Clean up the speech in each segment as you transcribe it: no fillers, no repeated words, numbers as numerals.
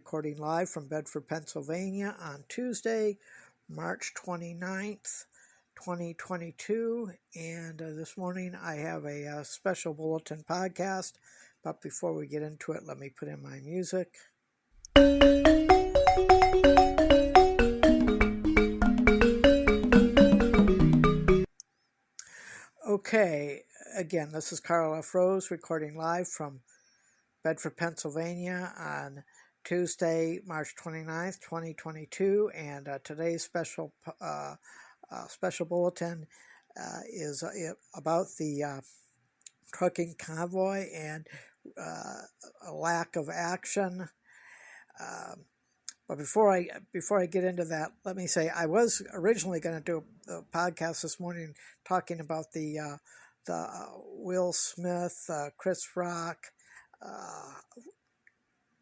recording live from Bedford, Pennsylvania on Tuesday, March 29th, 2022. And this morning I have a special bulletin podcast. But before we get into it, let me put in my music. Okay, again, this is Karl F. Rose recording live from Bedford, Pennsylvania on Tuesday, March 29th, 2022, and today's special bulletin is about the trucking convoy and a lack of action. But before I get into that, let me say I was originally going to do a podcast this morning talking about the Will Smith, Chris Rock,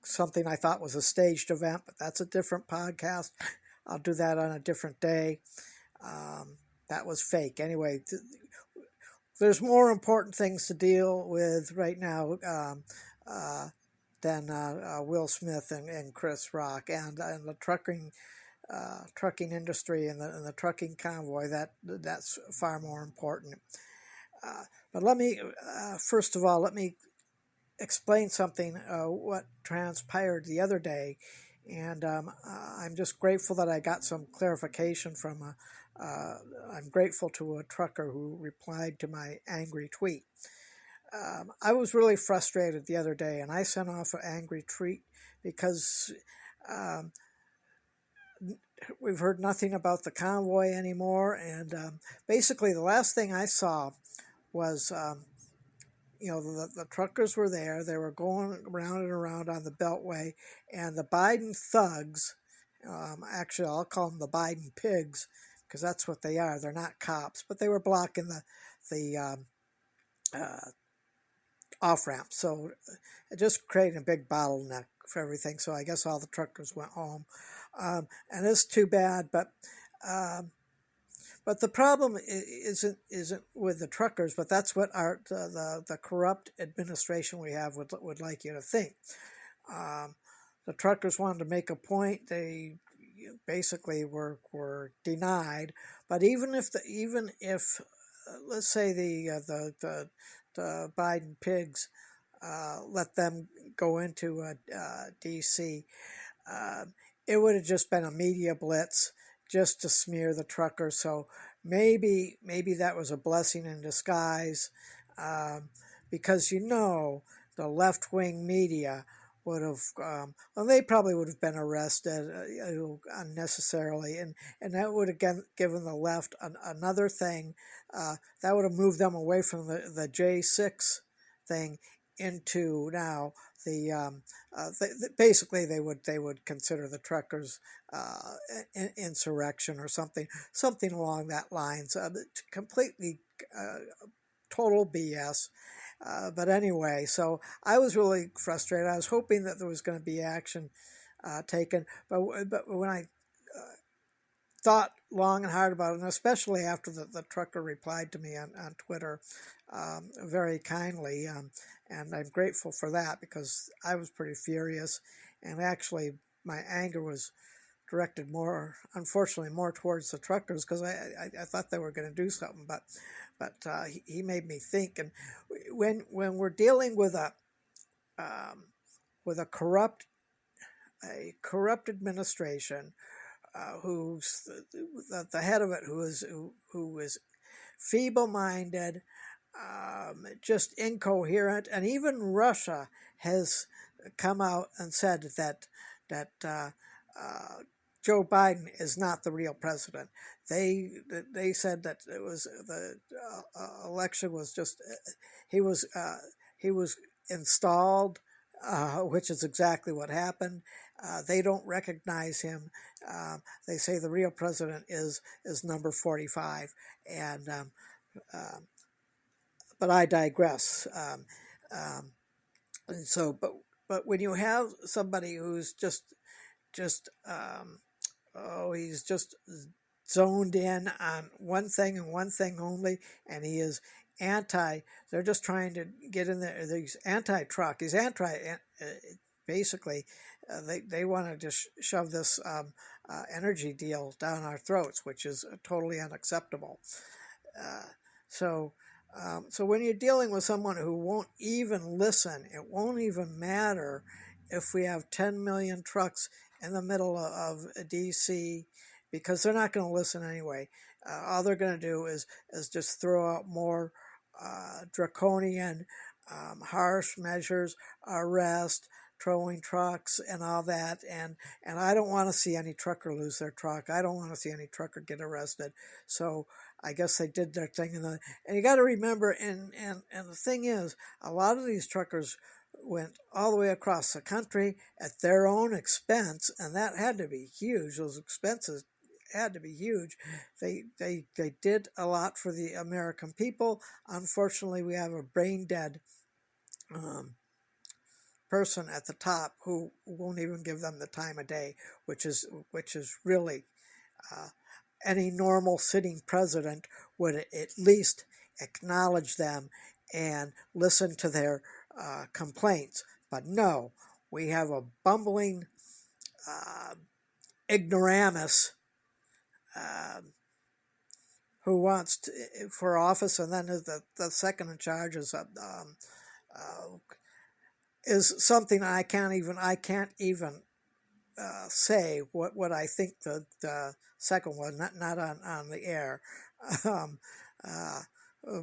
something I thought was a staged event, but that's a different podcast. I'll do that on a different day. That was fake. Anyway, there's more important things to deal with right now than Will Smith and Chris Rock and the trucking industry and the trucking convoy. That's far more important. But let me first of all let me explain something what transpired the other day, and I'm just grateful that I got some clarification from I'm grateful to a trucker who replied to my angry tweet. I was really frustrated the other day, and I sent off an angry tweet because we've heard nothing about the convoy anymore, and basically the last thing I saw was the truckers were there. They were going around and around on the Beltway, and the Biden thugs, actually I'll call them the Biden pigs because that's what they are. They're not cops, but they were blocking the off-ramp, so it just created a big bottleneck for everything. So I guess all the truckers went home, and it's too bad. But the problem isn't with the truckers, but that's what the corrupt administration we have would like you to think. The truckers wanted to make a point. They basically were denied. But even if let's say the Biden pigs let them go into D.C., it would have just been a media blitz just to smear the truckers. So maybe that was a blessing in disguise, because the left-wing media would have they probably would have been arrested unnecessarily, and that would have given the left another thing that would have moved them away from the J6 thing into now basically they would consider the truckers insurrection or something along that lines. Completely total BS. But anyway, so I was really frustrated. I was hoping that there was going to be action taken, but when I thought long and hard about it, and especially after the trucker replied to me on Twitter very kindly, and I'm grateful for that because I was pretty furious, and actually my anger was directed unfortunately more towards the truckers because I thought they were going to do something, but he made me think. And when we're dealing with a corrupt administration, who's the head of it, who is feeble-minded, just incoherent, and even Russia has come out and said that Joe Biden is not the real president. They said that it was the election was just he was installed, which is exactly what happened. They don't recognize him. They say the real president is number 45, and but I digress. And so, but when you have somebody who's just he's just zoned in on one thing and one thing only, and he is they're just trying to get in there. He's anti-truck. He's basically they want to just shove this energy deal down our throats, which is totally unacceptable. So when you're dealing with someone who won't even listen, it won't even matter if we have 10 million trucks in the middle of D.C., because they're not going to listen anyway. All they're going to do is just throw out more draconian, harsh measures, arrest, towing trucks, and all that. And I don't want to see any trucker lose their truck. I don't want to see any trucker get arrested. So I guess they did their thing. And you got to remember, and the thing is, a lot of these truckers went all the way across the country at their own expense, and that had to be huge. Those expenses had to be huge. They did a lot for the American people. Unfortunately, we have a brain dead person at the top who won't even give them the time of day, which is really any normal sitting president would at least acknowledge them and listen to their complaints. But no, we have a bumbling ignoramus who wants to, for office, and then the second in charge is something I can't even say what I think the second one, not on the air,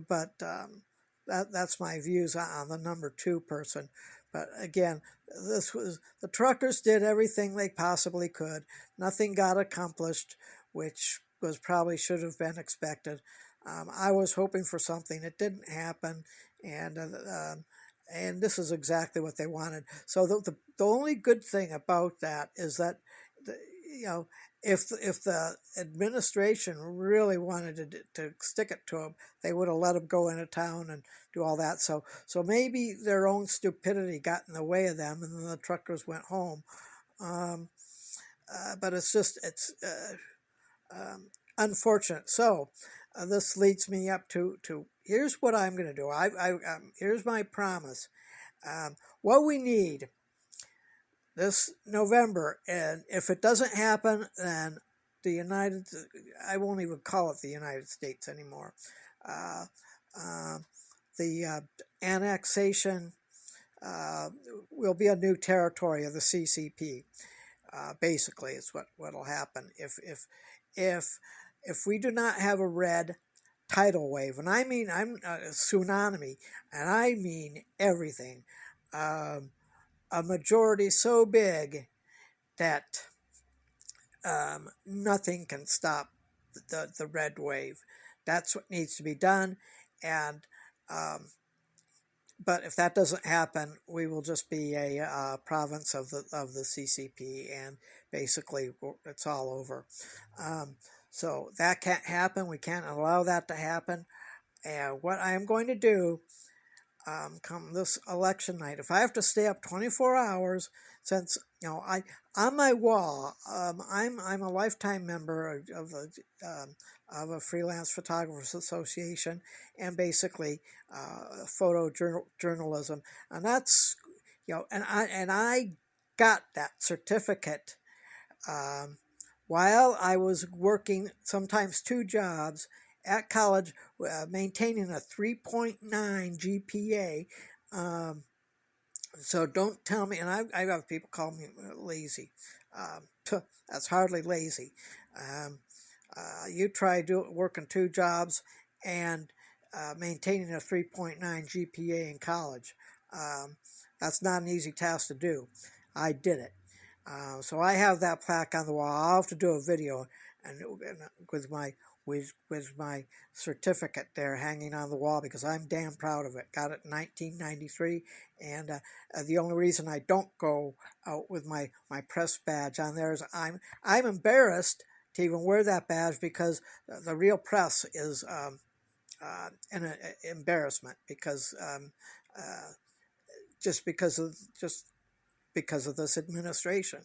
but that's my views on the number two person. But again, the truckers did everything they possibly could. Nothing got accomplished, which was probably should have been expected. I was hoping for something. It didn't happen, and this is exactly what they wanted. So the only good thing about that is that, if the administration really wanted to stick it to them, they would have let them go into town and do all that. So maybe their own stupidity got in the way of them, and then the truckers went home. But it's unfortunate. So this leads me up to here's what I'm going to do. Here's my promise. What we need this November, and if it doesn't happen, then I won't even call it the United States anymore. The annexation will be a new territory of the CCP. Basically, is what'll happen if we do not have a red tidal wave, and I mean I'm a tsunami, and I mean everything. A majority so big that nothing can stop the red wave. That's what needs to be done, and but if that doesn't happen, we will just be a province of the CCP, and basically it's all over. So that can't happen. We can't allow that to happen. And what I am going to do come this election night, if I have to stay up 24 hours, since I on my wall, I'm a lifetime member of a freelance photographers association, and basically photojournalism, and that's and I got that certificate while I was working sometimes 2 jobs at college, maintaining a 3.9 GPA. So don't tell me, and I have people call me lazy. That's hardly lazy. You try working 2 jobs and maintaining a 3.9 GPA in college. That's not an easy task to do. I did it. So I have that plaque on the wall. I'll have to do a video and with my certificate there hanging on the wall, because I'm damn proud of it. Got it in 1993, and the only reason I don't go out with my press badge on there is I'm embarrassed to even wear that badge, because the real press is an embarrassment, because just because of this administration.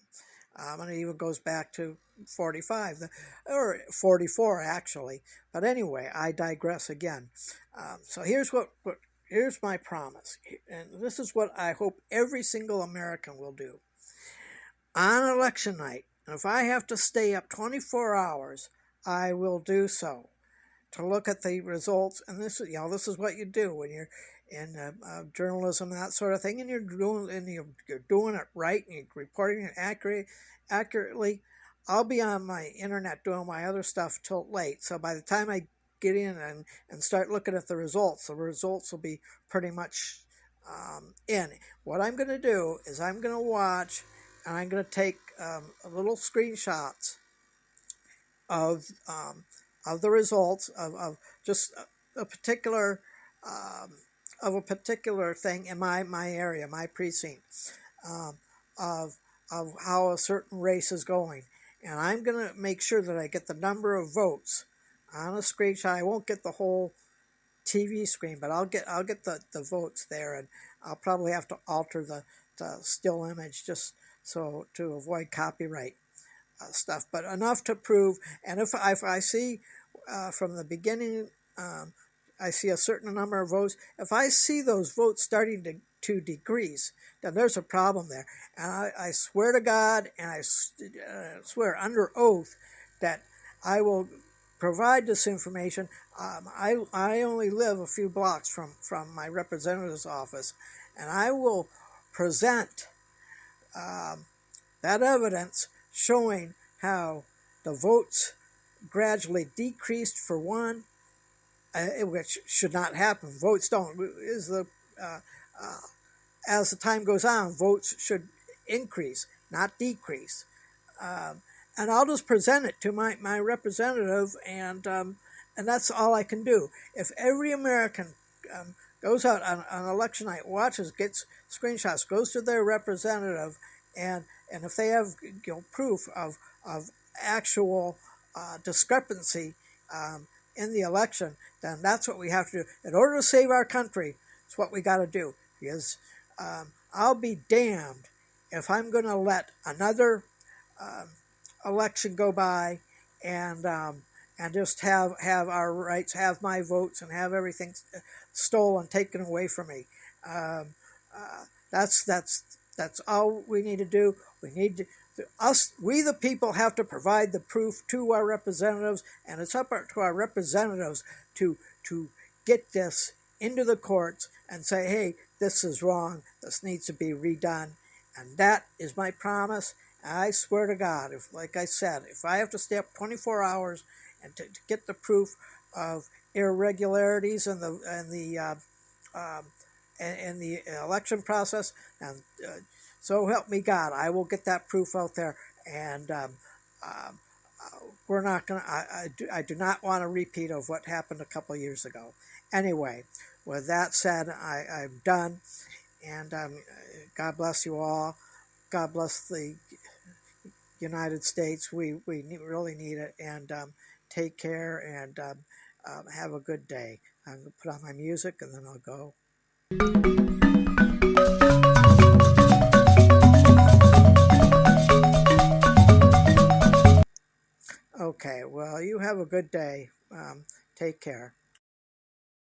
And it even goes back to 45, or 44 actually. But anyway, I digress again. So here's my promise, and this is what I hope every single American will do. on election night. And if I have to stay up 24 hours, I will do so to look at the results. And this is what you do when you're in journalism and that sort of thing, and you're doing it right, and you're reporting it accurately. I'll be on my internet doing my other stuff till late. So by the time I get in and start looking at the results will be pretty much in. What I'm going to do is I'm going to watch, and I'm going to take little screenshots of the results of just a particular thing in my area, my precinct, of how a certain race is going, and I'm going to make sure that I get the number of votes on a screenshot. I won't get the whole TV screen, but I'll get the votes there, and I'll probably have to alter the still image just so to avoid copyright stuff, but enough to prove. And if I see from the beginning, I see a certain number of votes. If I see those votes starting to decrease, then there's a problem there. And I swear to God, and I swear under oath that I will provide this information. I only live a few blocks from my representative's office, and I will present that evidence showing how the votes gradually decreased for one, which should not happen. Votes don't. As the time goes on, votes should increase, not decrease. And I'll just present it to my representative, and that's all I can do. If every American goes out on election night, watches, gets screenshots, goes to their representative, and if they have proof of actual discrepancy in the election, then that's what we have to do. In order to save our country, it's what we got to do. Because I'll be damned if I'm going to let another election go by and just have our rights, have my votes, and have everything stolen, taken away from me. That's all we need to do. We the people have to provide the proof to our representatives, and it's up to our representatives to get this into the courts and say, hey, this is wrong, this needs to be redone. And that is my promise. I swear to God, like I said, if I have to stay up 24 hours and to get the proof of irregularities in the election process, and so help me God, I will get that proof out there. And we're not going to. I do not want a repeat of what happened a couple of years ago. Anyway, with that said, I'm done. And God bless you all. God bless the United States. We really need it. And take care, and have a good day. I'm going to put on my music, and then I'll go. Okay, well, you have a good day. Take care.